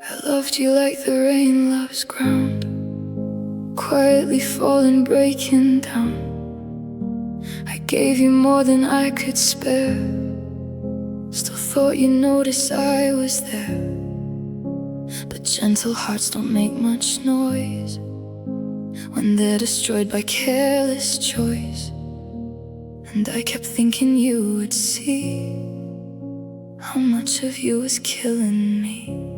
I loved you like the rain loves ground, quietly falling, breaking down. I gave you more than I could spare, still thought you noticed I was there. But gentle hearts don't make much noise when they're destroyed by careless choice. And I kept thinking you would see how much of you was killing me.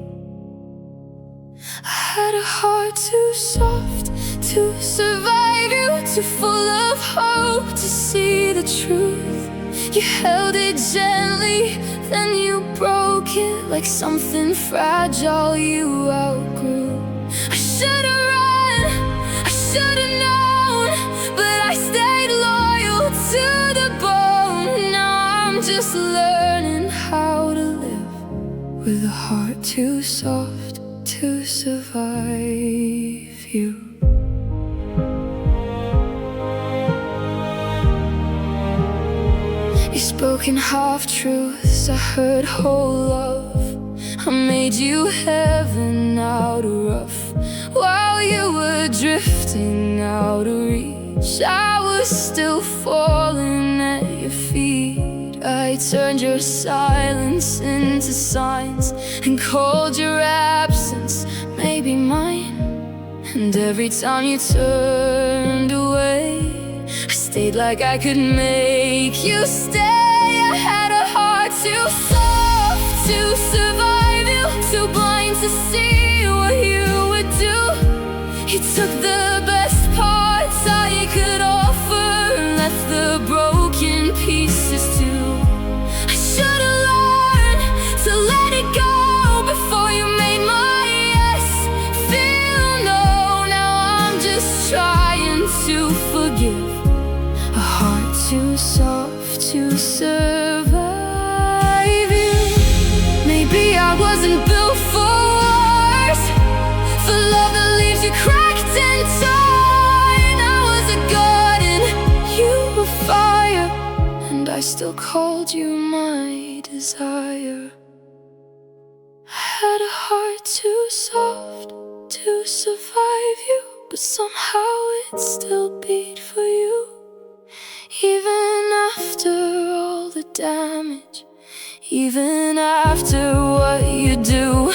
I had a heart too soft to survive you, too full of hope to see the truth. You held it gently, then you broke it like something fragile you outgrew. I should've run, I should've known, but I stayed loyal to the bone. Now I'm just learning how to live with a heart too soft to survive you. You spoke in half-truths, I heard whole love. I made you heaven out of rough, while you were drifting out of reach. I was still falling at your feet. I turned your silence into signs and called your absence maybe mine. And every time you turned away, I stayed like I could make you stay. I had a heart too soft to survive you, too blind to see what you would do. You took the best parts I could offer, left the broken pieces too. I should've learned to let it go before you made my yes feel no. Now I'm just trying to forgive. A heart too soft to survive you. Maybe I wasn't built for wars, for love that leaves you cracked and torn. I was a garden, you were fire, and I still called you my desire. I had a heart too soft to survive you, but somehow it still beat for you. Even after all the damage, even after what you do.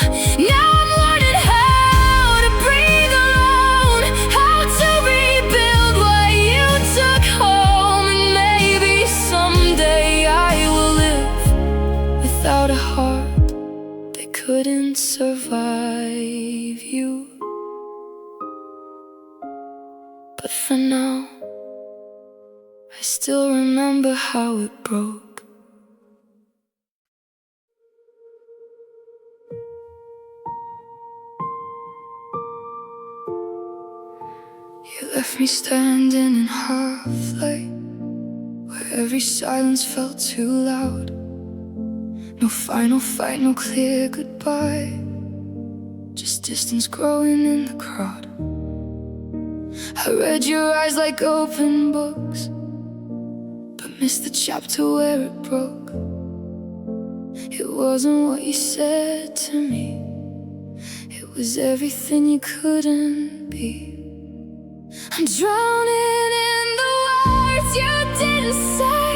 Now I'm learning how to breathe alone, how to rebuild what you took home. And maybe someday I will live without a heart that couldn't survive you. But for now, I still remember how it broke. You left me standing in half-light, where every silence felt too loud. No final fight, no clear goodbye, just distance growing in the crowd. I read your eyes like open books, but missed the chapter where it broke. It wasn't what you said to me, it was everything you couldn't be. I'm drowning in the words you didn't say,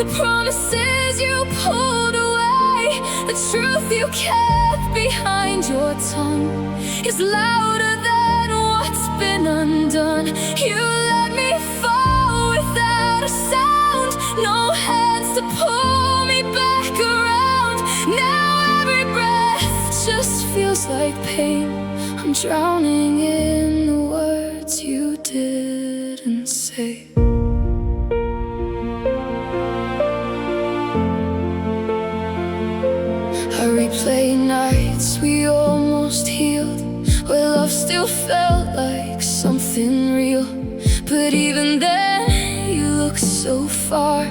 the promises you pulled away. The truth you kept behind your tongue is louder than what's been undone. You let me fall without a sound, no hands to pull me back around. Now every breath just feels like pain. I'm drowning in the words you didn't say. I replay nights we almost healed, where love still felt like something real. But even then, you looked so far,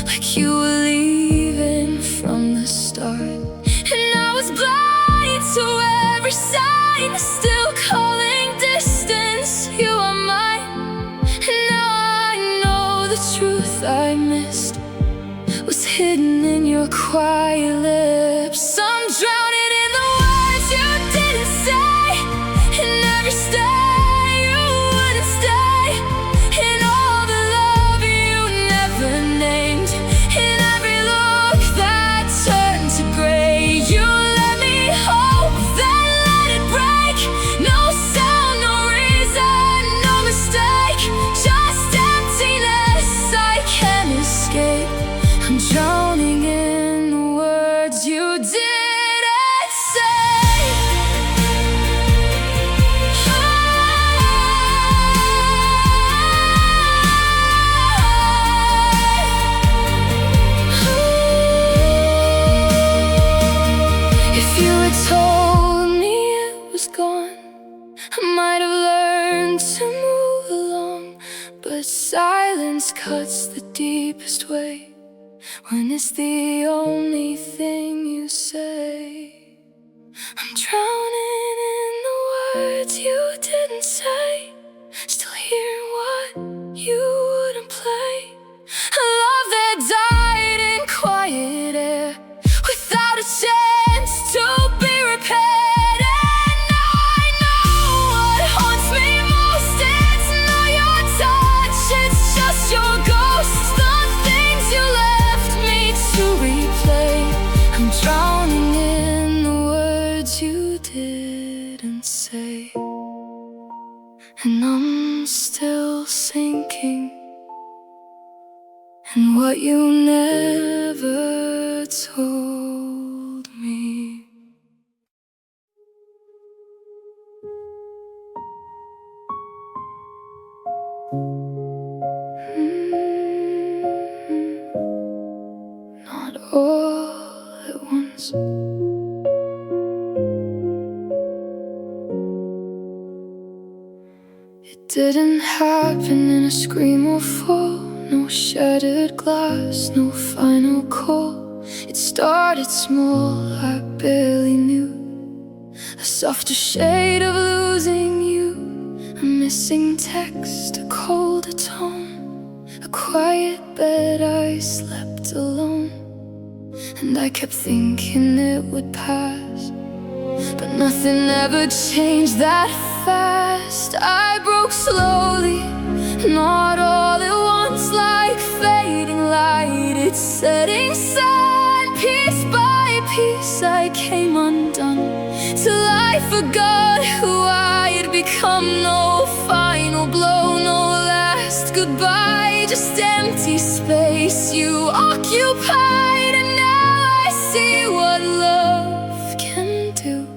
like you were leaving from the start. And I was blind to every sign, still calling distance. You are mine, and now I know the truth I missed was hidden in your quiet lips. I'm drowning in the words you you didn't say. If you had told me it was gone, I might have learned to move along. But silence cuts the deepest way when it's the only thing you say. I'm drowning in the words you didn't say, still hearing what you wouldn't play. A love that died in quiet air without a chance to be repaired. And now I know what haunts me most. It's not your touch, it's just your ghost. The things you left me to replay. I'm drowning in the words you didn't say, and I'm still sinking in what you never told me. Not all at once. It didn't happen in a scream or fall. No shattered glass, no final call. It started small, I barely knew. A softer shade of losing you, a missing text, a colder tone, a quiet bed I slept alone. And I kept thinking it would pass, but nothing ever changed that fast. I broke slowly, not all at once, like fading light. It's setting sun, piece by piece I came undone, till I forgot who I had become. No final blow, no last goodbye, just empty space you occupied. And now I see what love can do.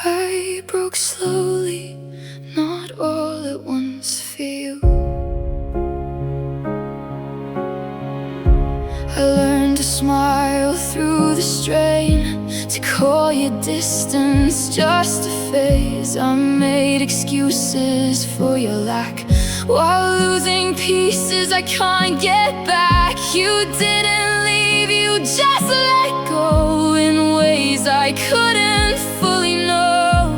I broke slowly, not all at once for you. I learned to smile through the strain, to call your distance just a phase. I made excuses for your lack, while losing pieces I can't get back. You didn't leave, you just let go in ways I couldn't fully know.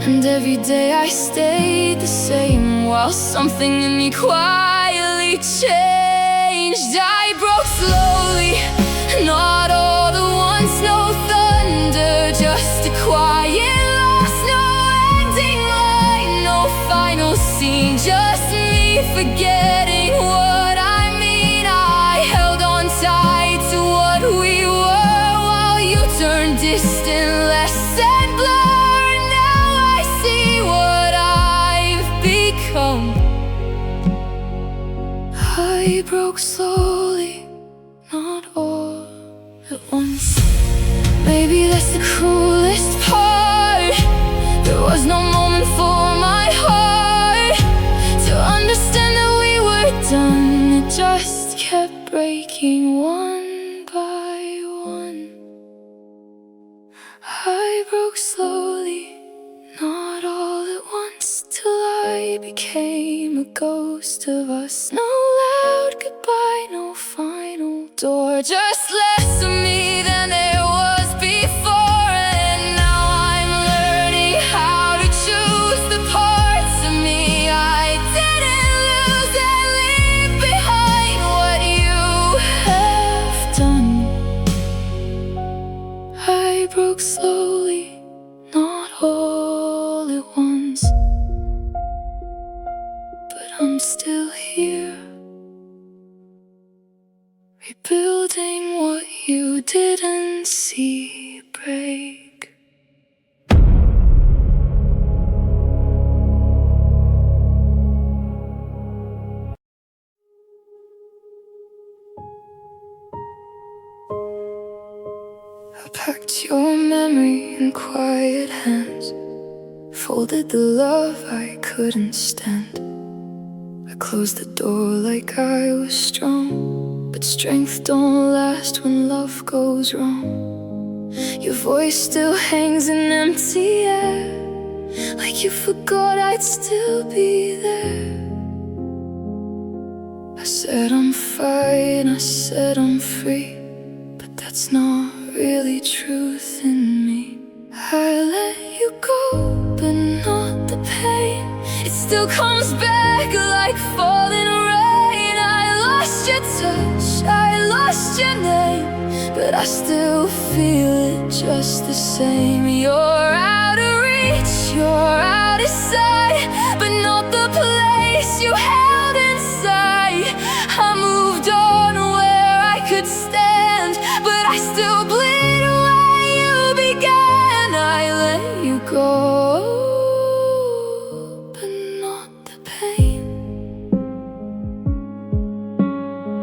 And every day I stayed the same, while something in me quietly changed. I broke slowly, not all at once, no thunder, just a quiet loss. No ending line, no final scene, just me forgetting what I mean. I held on tight to what we were, while you turned distant, less and blur. Now I see what I've become. I broke slowly, not all at once. Maybe that's the cruelest part. There was no moment for my heart to understand that we were done. It just kept breaking one by one. I broke slowly, not all at once, till I became a ghost of us. No loud goodbye, no final door, just less of me than there was before. And now I'm learning how to choose the parts of me I didn't lose, and leave behind what you have done. I broke slowly, not all at once, but I'm still here, rebuilding what you didn't see break. I packed your memory in quiet hands, folded the love I couldn't stand. I closed the door like I was strong, but strength don't last when love goes wrong. Your voice still hangs in empty air, like you forgot I'd still be there. I said I'm fine, I said I'm free, but that's not really truth in me. I let you go, but not the pain. It still comes back like falling rain. I lost your touch, I lost your name, but I still feel it just the same. You're out of reach, you're out of sight, but not the place you held inside. I moved on where I could stand, but I still bleed where you began. I let you go, but not the pain.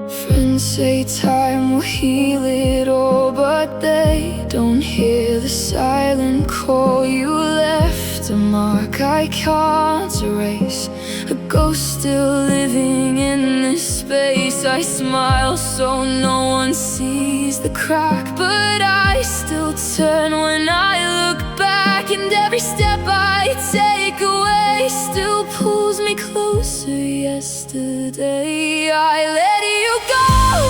Friends say time will heal it all, but they don't hear the silent call. You left a mark I can't erase, a ghost still living in this space. I smile so no one sees the crack, but I still turn when I look back, and every step I take away still pulls me closer. Yesterday I let you go,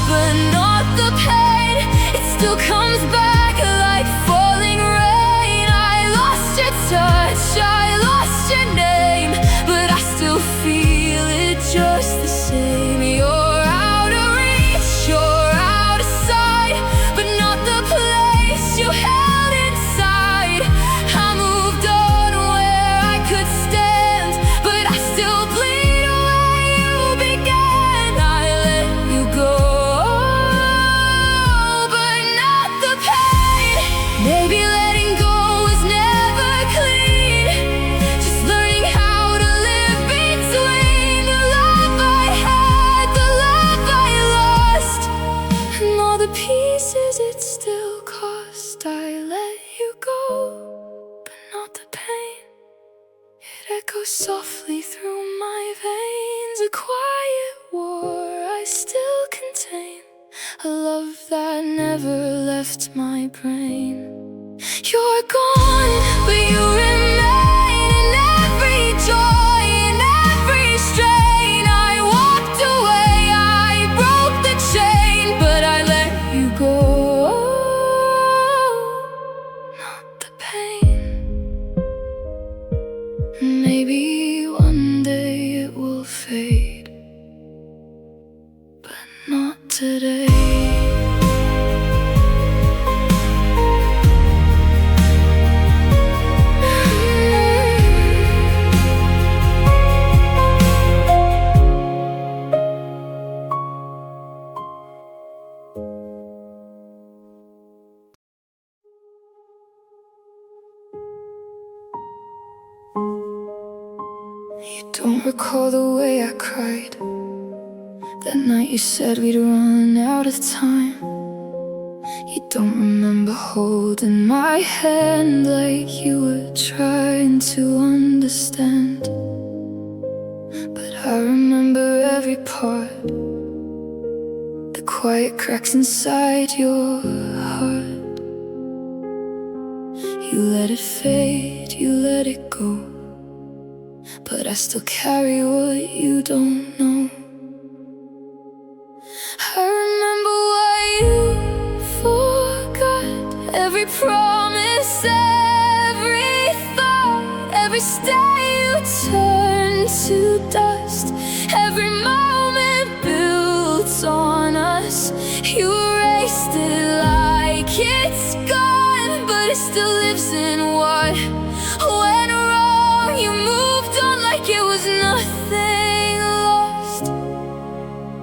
but not the pain. It still comes back like falling rain. I lost your touch, I lost your name, but I still feel it just the same. You're out of reach, you're out of sight, but not the place you held inside. I moved on where I could stand, but I still bleed where you began. I let you go, but not the pain. Maybe letting go was never clean, just learning how to live between the love I had, the love I lost, and all the pieces it still cost. I let you go, but not the pain. It echoes softly through my veins, a quiet war I still contain, a love that never left my brain. You're gone, but you remain in every joy, in every strain. I walked away, I broke the chain, but I let you go, not the pain. Maybe one day it will fade, but not today. You don't recall the way I cried that night you said we'd run out of time. You don't remember holding my hand like you were trying to understand, but I remember every part, the quiet cracks inside your heart. You let it fade, you let it go, but I still carry what you don't know. I remember what you forgot, every promise, every thought, every stay you turned to dust, every moment built on us. You erased it like it's gone, but it still lives in what went wrong. You moved on like it was nothing lost,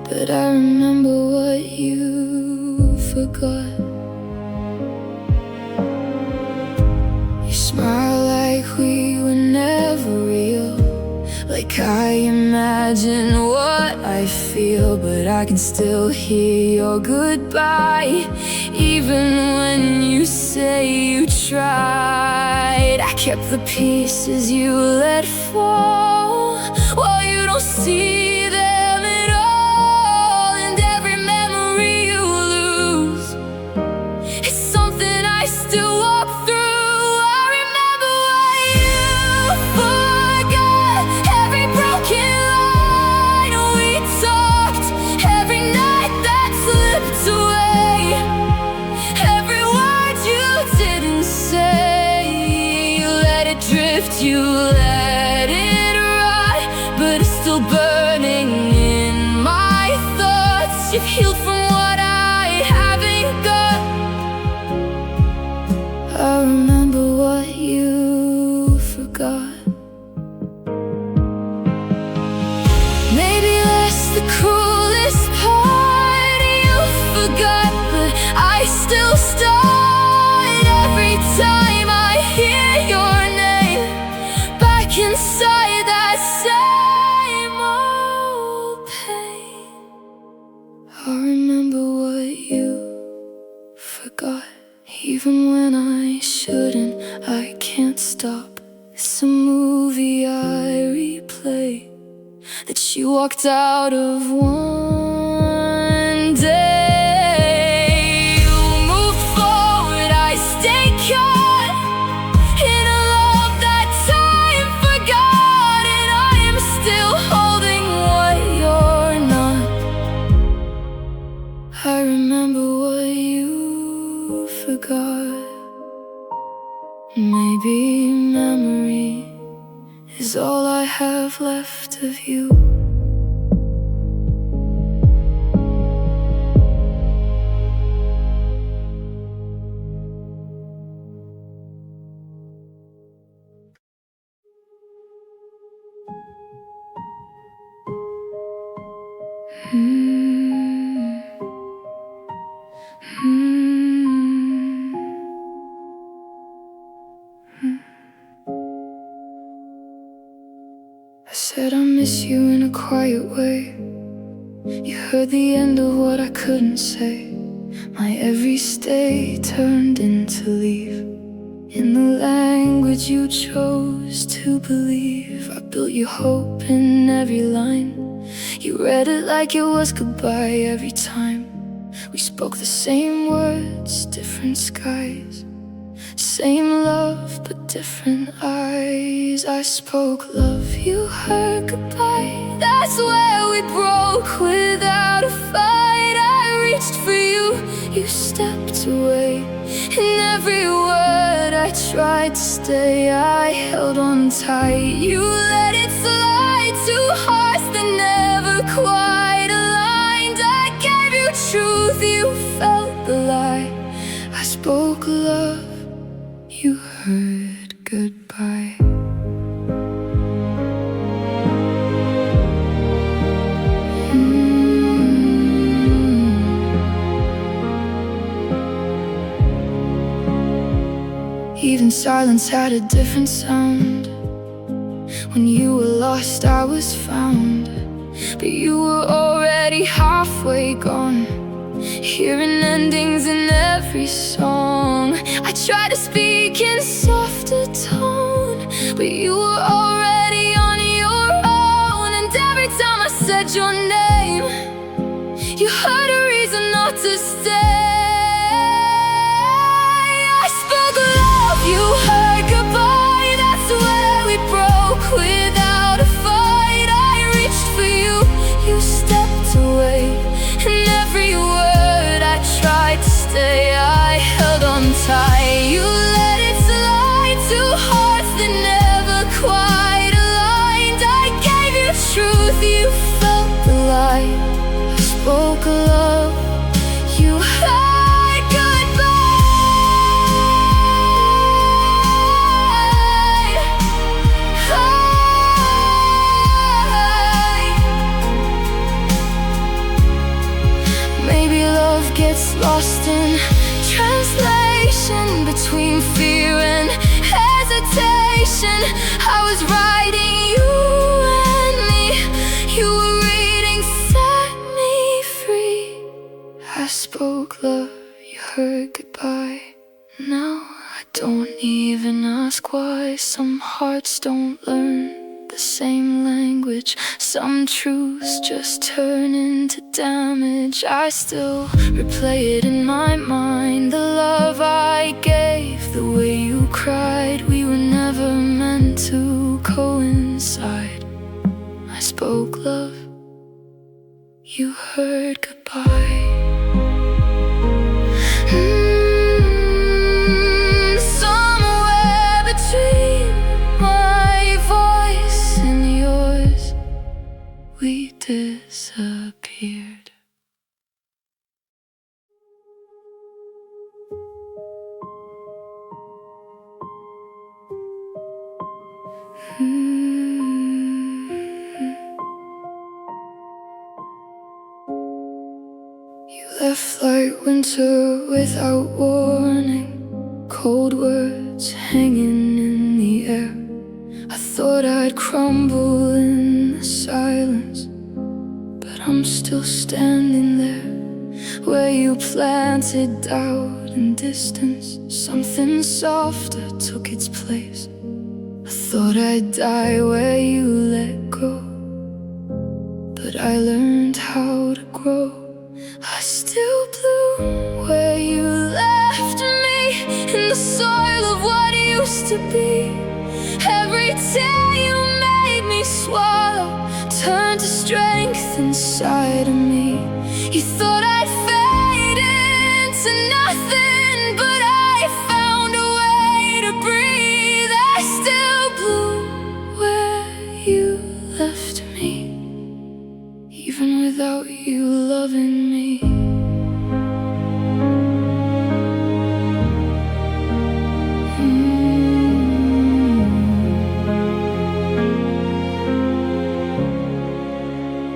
but I remember what you forgot. You smile like we were never real, like I imagine what I feel, but I can still hear your goodbye, even when you say you tried. I kept the pieces you let fall. Well, you don't see them at all, and every memory you lose, it's something I still walk through. I remember what you forgot, every broken line we talked, every night that slipped away, every word you didn't say. You let it drift, you let it rot, but it's still burning in my thoughts. You've healed from what I haven't got. I remember what you forgot. Maybe that's the cruelest part. You forgot, but I still start every time I hear your name, back inside that same old pain. I remember what you forgot. Even when I shouldn't, I can't stop. It's a movie I replay that she walked out of one day. You move forward, I stay caught in a love that time forgot, and I am still holding what you're not. I remember what you forgot. Maybe memory is all I have left of you. I said I miss you in a quiet way. You heard the end of what I couldn't say. My every stay turned into leave. In the language you chose to believe, I built you hope in every line. You read it like it was goodbye every time. We spoke the same words, different skies, same love but different eyes. I spoke love, you heard goodbye. That's where we broke without a fight. I reached for you, you stepped away. In every word I tried to stay, I held on tight. You let it slide, two hearts that never quite aligned. I gave you truth, you felt the lie. I spoke love, you heard goodbye. Even silence had a different sound. When you were lost, I was found, but you were already halfway gone, hearing endings in every song. I tried to speak in softer tone, but you were already on your own. And every time I said your name, you heard a reason not to stay. I spoke love, you heard goodbye. That's where we broke without a fight. I reached for you, you stepped away. And every word I tried to stay, I held on tight. You let it slide, two hearts that never quite aligned. I gave you truth, you felt the light. I spoke love, you heard goodbye. Maybe love gets lost in translation, between fear and hesitation. I was writing you and me, you were reading set me free. I spoke love, you heard goodbye. Now I don't even ask why some hearts don't learn the same language. Some truths just turn into damage. I still replay it in my mind, the love I gave, the way you cried. We were never meant to coincide. I spoke love, you heard goodbye. Somewhere between my voice and yours, we disappeared. You left like winter without warning, cold words hanging in the air. I thought I'd crumble in the silence, but I'm still standing there, where you planted doubt and distance. Something softer took its place. I thought I'd die where you let go, but I learned how to grow. I still bloom where you left me, in the soil of what used to be. Every tear you made me swallow turned to strength inside of me. You thought I'd fade into nothing, but I found a way to breathe. I still bloom where you left me, even without you loving me.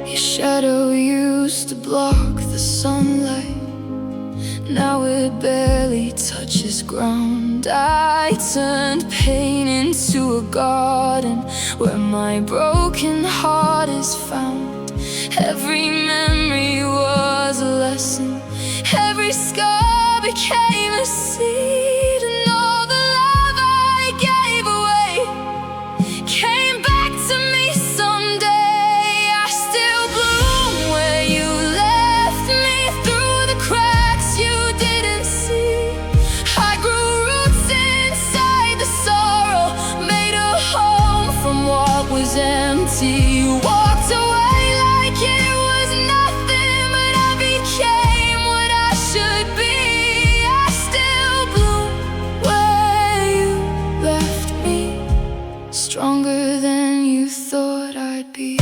Your shadow used to block the sunlight, now it barely touches ground. I turned pain into a garden where my broken heart is found. Every memory was a lesson, every scar became a seed, and all the love I gave away came back to me someday. I still bloom where you left me, through the cracks you didn't see. I grew roots inside the sorrow, made a home from what was empty. You walked away like it was nothing, but I became what I should be. I still bloom where you left me, stronger than you thought I'd be.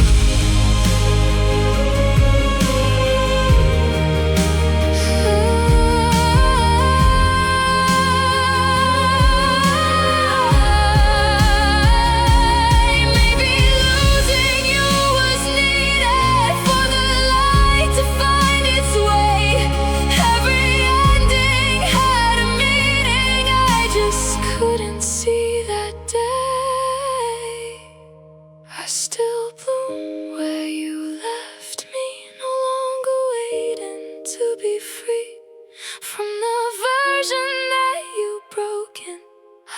Maybe losing you was needed for the light to find its way. Every ending had a meaning I just couldn't see that day. I still bloom where you left me, no longer waiting to be free from the version that you broken.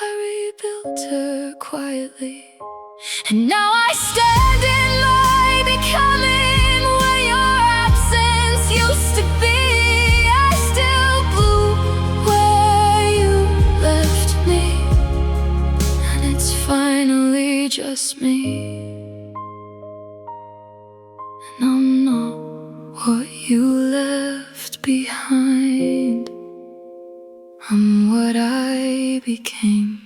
I rebuilt her quietly, and now I stand in my becoming, where your absence used to be. I still bloom where you left me, and it's finally just me. And I'm not what you left behind, I'm what I became.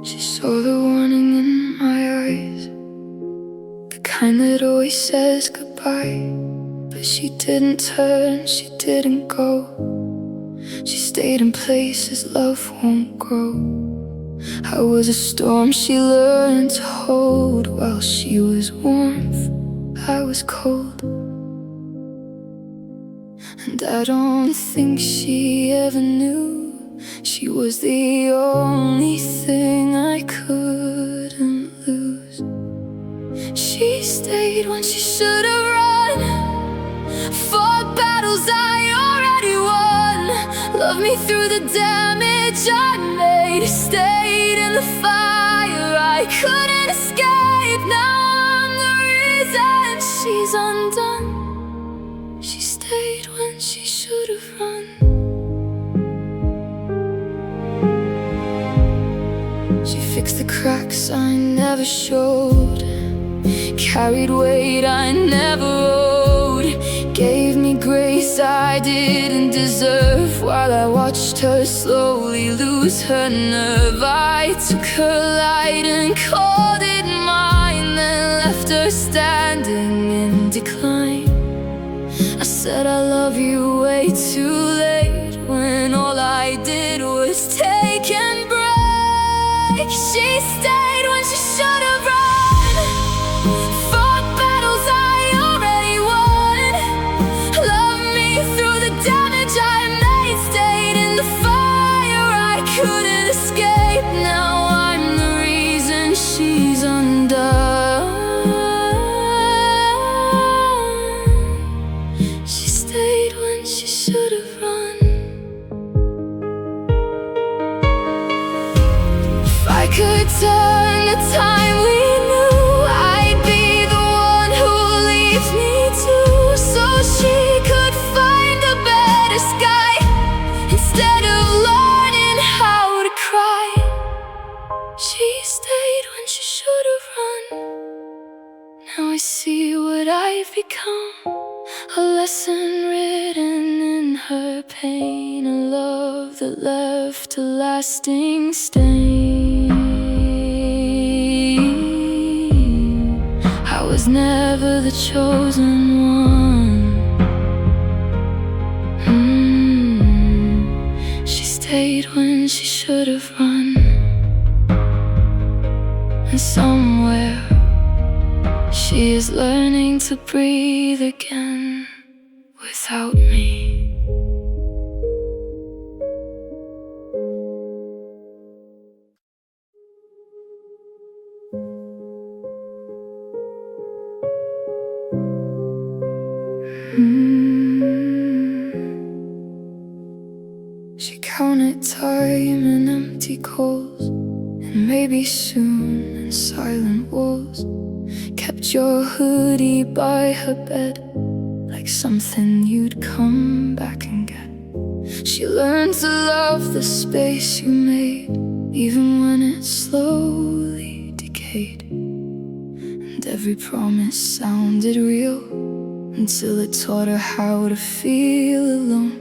She saw the warning in my eyes, the kind that always says goodbye. But she didn't turn, she didn't go. She stayed in places love won't grow. I was a storm she learned to hold, while she was warmth, I was cold. And I don't think she ever knew she was the only thing I couldn't lose. She stayed when she should have run, fought battles I already won, loved me through the damage I made, stayed in the fire I couldn't escape. Now I'm the reason she's undone. She stayed when she should have run. She fixed the cracks I never showed, carried weight I never owed, gave me grace I didn't deserve, while I watched her slowly lose her nerve. I took her light and called it mine, then left her standing in decline. I said I love you way too late, when all I did was take and break. She stayed when she should have run, fought battles I already won, loved me through the damage I made, stayed in the fire I couldn't escape. Now I'm the reason she's undone. She stayed when she should have run. If I could turn the time we knew, I'd be the one who leaves me too, so she could find a better sky, instead of learning how to cry. She stayed when she should have run. Now I see what I've become, a lesson written in her pain, a love that left a lasting stain. I was never the chosen one. She stayed when she should have run. And somewhere she is learning to breathe again without me. She counted time and empty calls, and maybe soon in silent walls, kept your hoodie by her bed, like something you'd come back and get. She learned to love the space you made, even when it slowly decayed, and every promise sounded real, until it taught her how to feel alone.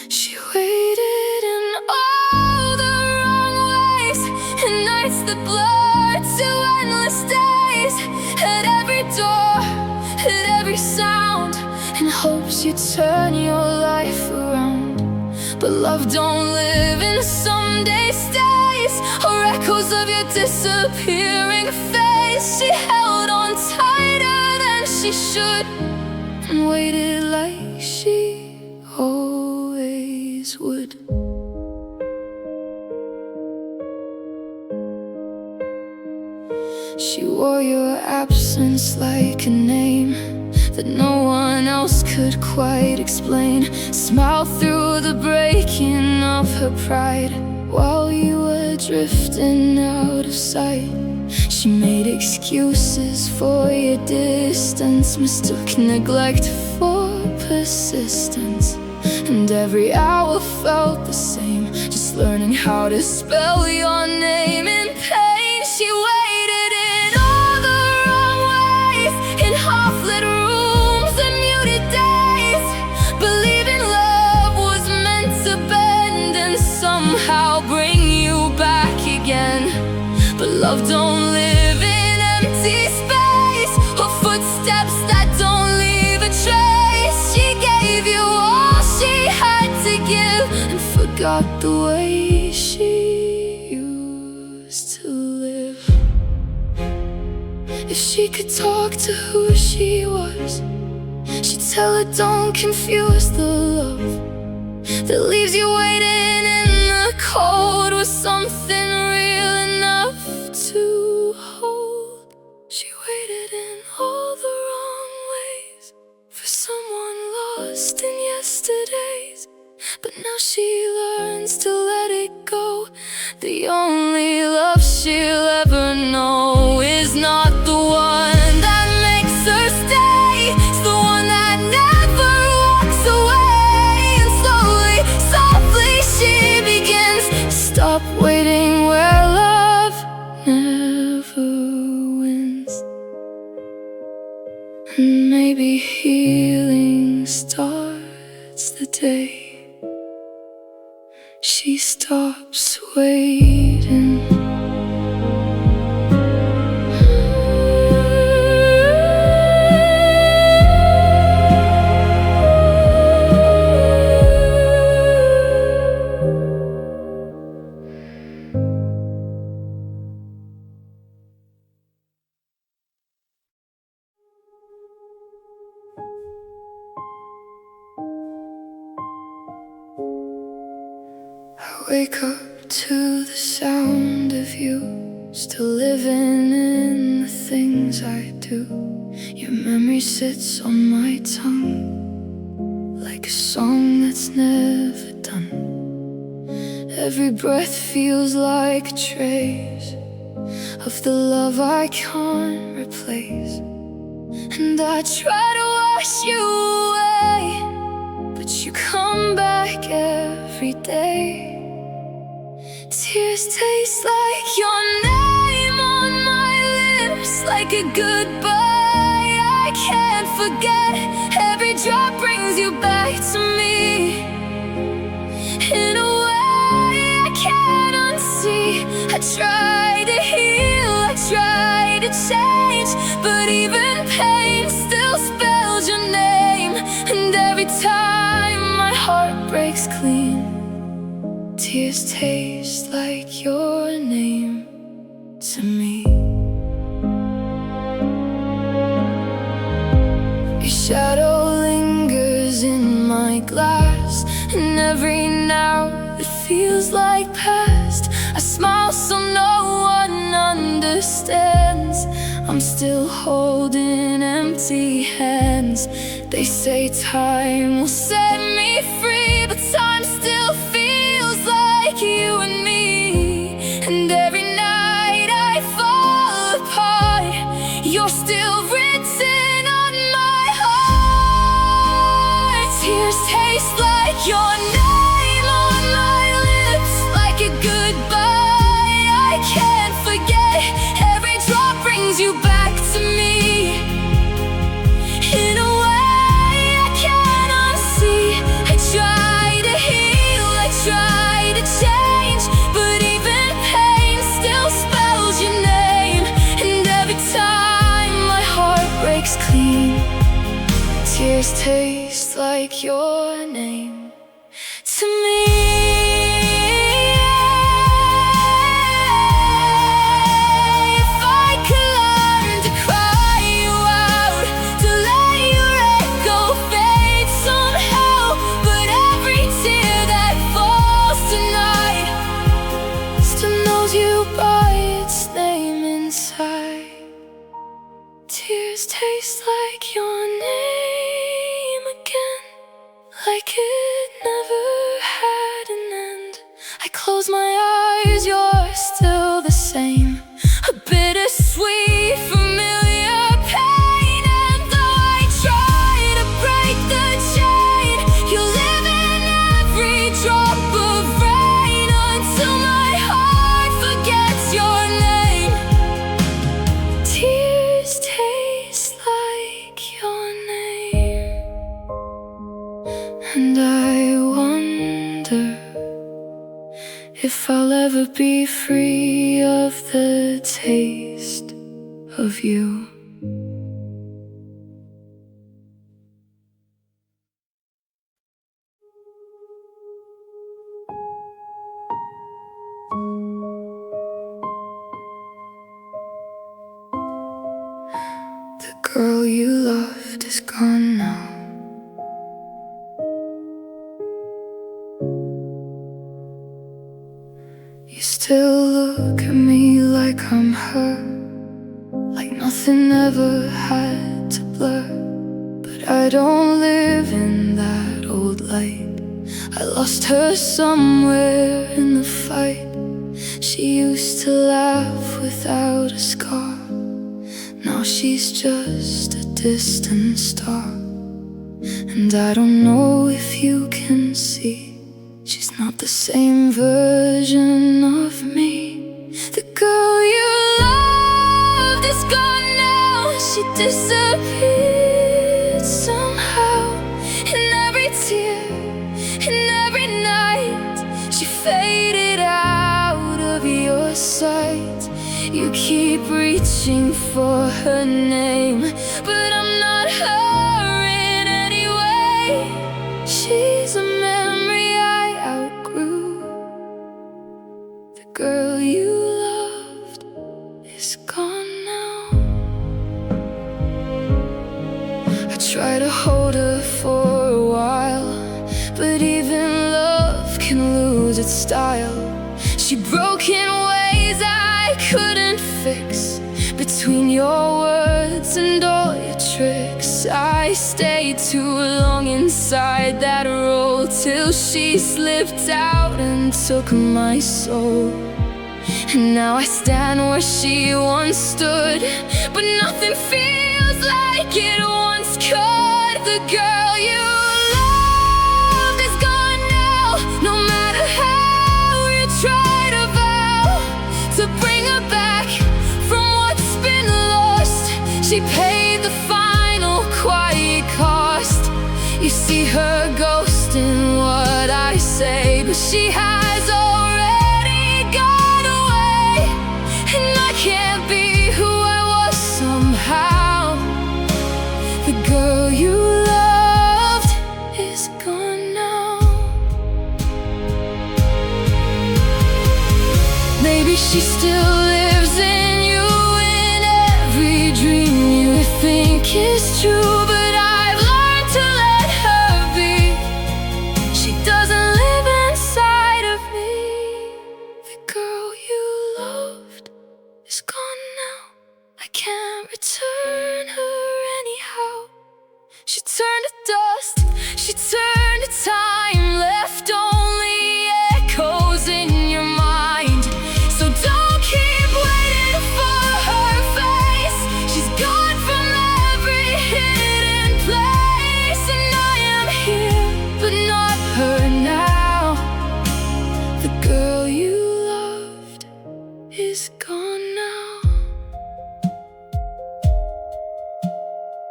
She waited in all the wrong ways, and nights that blurred to endless days, at every door, at every sound, in hopes you'd turn your life around. But love don't live in someday stays, or echoes of your disappearing face. She held on tighter than she should, and waited like she always would. She wore your absence like a name that no one else could quite explain. Smiled through the breaking of her pride, while you were drifting out of sight. She made excuses for your distance, mistook neglect for persistence, and every hour felt the same, just learning how to spell your name in pain. She waited in all the wrong ways, in half-lit rooms and muted days, believing love was meant to bend and somehow bring you back again. But love don't live in empty space, or footsteps that don't leave a trace. She gave you all she had to give, and forgot the way she used to live. If she could talk to who she was, she'd tell her don't confuse the love that leaves you waiting in the cold with something real enough to hold. She waited traded in all the wrong ways for someone lost in yesterdays. But now she learns to let it go. The only love she'll ever know is not the one that makes her stay. It's the one that never walks away. And slowly, softly she begins to stop waiting where love never wins. And maybe healing starts the day she stops waiting. I wake up to the sound of you, still living in the things I do. Your memory sits on my tongue like a song that's never done. Every breath feels like a trace of the love I can't replace. And I try to wash you away, but you come back every day. Tears taste like your name on my lips, like a goodbye I can't forget. Every drop brings you back to me in a way I can't unsee. I try to heal, I try to change, but even pain still spells your name. And every time my heart breaks clean, tears taste like your name to me. Your shadow lingers in my glass, and every now it feels like past. I smile so no one understands. I'm still holding empty hands. They say time will set me free, but time still feels like you and me. And every night I fall apart, you're still written on my heart. Tears taste like your name on my lips, like a goodbye I can't forget. Every drop brings you back to me in a way I can't unsee. I try to heal, I try to change, but even pain still spells your name. And every time my heart breaks clean, tears taste like your name to me. If I could learn to cry you out, to let your echo fade somehow, but every tear that falls tonight still knows you by its name inside. Tears taste like your name again, like it never had an end. I close my eyes, you're still the same, a bittersweet, familiar pain. And though I try to break the chain, you live in every drop of rain, until my heart forgets your name. Tears taste like your name, and I wonder if I'll ever be free of the taste of you. The girl you loved is gone now. You still look at me like I'm her, like nothing ever never had to blur. But I don't live in that old light. I lost her somewhere in the fight. She used to laugh without a scar. Now she's just a distant star. And I don't know if you can see, she's not the same version of me. The girl you loved is gone now. She disappeared somehow. In every tear, in every night, she faded out of your sight. You keep reaching for her name, but I'm not her in any way. She's a memory I outgrew. The girl you loved is gone now. I try to hold her for a while, but even love can lose its style. She broke in ways I couldn't fix. Between your words and all your tricks, I stayed too long inside that role, till she slipped out and took my soul. And now I stand where she once stood, but nothing feels like it once could. The girl you loved is gone now. No matter how you try to vow to bring her back from what's been lost, she paid the final quiet cost. You see her ghost in what I say, but she has already gone away. And I can't be who I was somehow. The girl you loved is gone now. Maybe she still lives in you, in every dream you think is true, but I've learned to let her be. She doesn't live inside of me. The girl you loved is gone now. I can't return her anyhow. She turned to dust, she turned to time, left only echoes in your mind. So don't keep waiting for her face. She's gone from every hidden place. And I am here, but not her now. The girl you loved is gone now.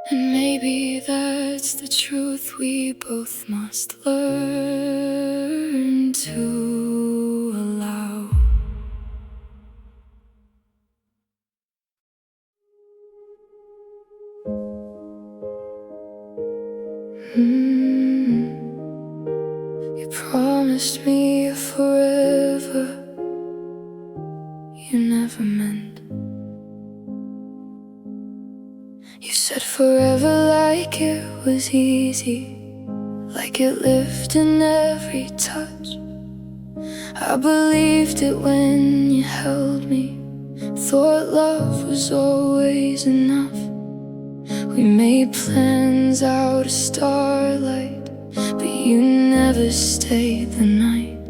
And maybe that's the truth we both must learn to allow. You promised me a forever you never meant. You said forever like it was easy, like it lived in every touch. I believed it when you held me, thought love was always enough. We made plans out of starlight, but you never stayed the night.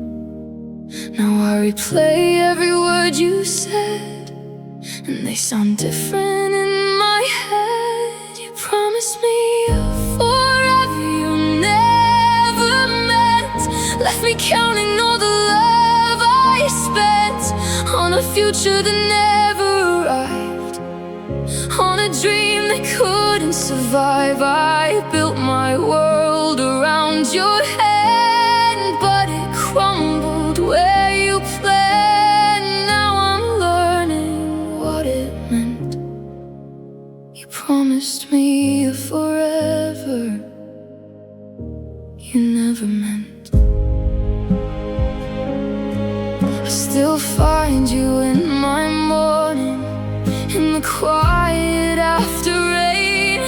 Now I replay every word you said, and they sound different in my head. You promised me a forever you never meant, left me counting all the love I spent on a future that never arrived, on a dream that couldn't survive. I built my world around your head, but it crumbled where you planned. Now I'm learning what it meant. You promised me a forever you never meant. I still find you in my morning, in the quiet after rain,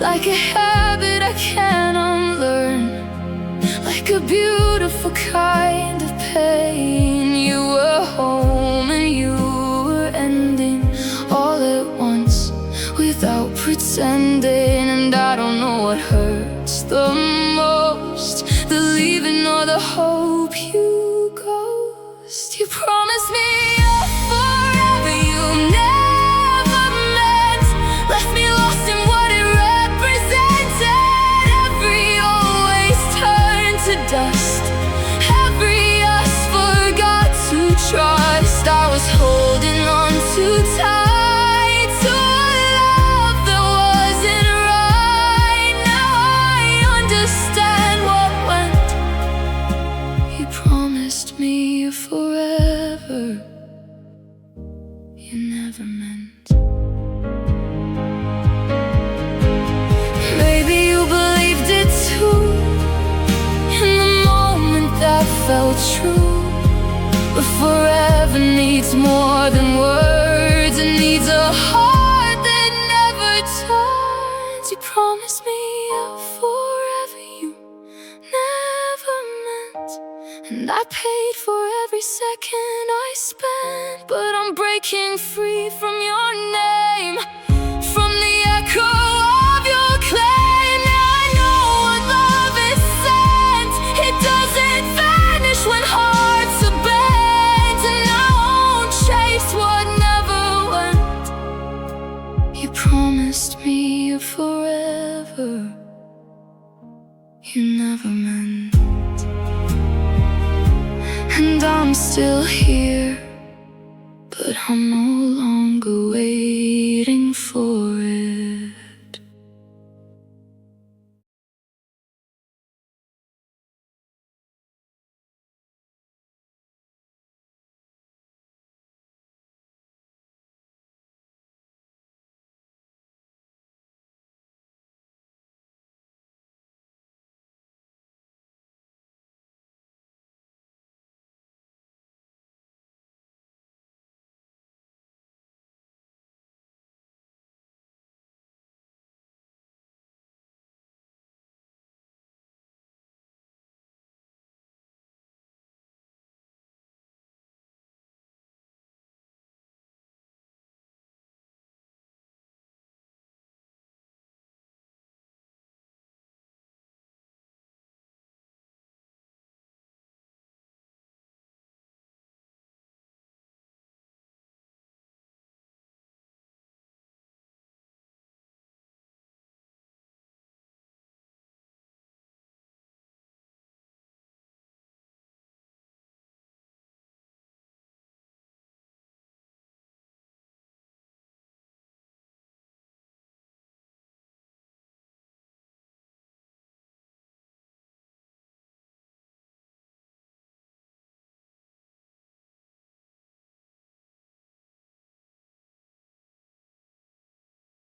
like a habit I can't unlearn, like a beautiful kind of pain. You were home and you were ending all at once, without without pretending. And I don't know what hurts the most, the leaving or the hope you ghost. You promised me a forever you never meant, left me lost in what it represented. Every always turned to dust, every us forgot to trust. I was holding on too tight to a love that wasn't right. Now I understand what went. You promised me a forever you never meant. Maybe you believed it too, in the moment that felt true. But forever needs more than words, it needs a heart that never turns. You promised me a forever you never meant, and I paid for every second I spent. But I'm breaking free from your name, from the echo of your claim. Now I know what love is sent, it doesn't vanish when hearts are bent. And I won't chase what never went. You promised me a forever you never meant. And I'm still here, but I'm no longer waiting.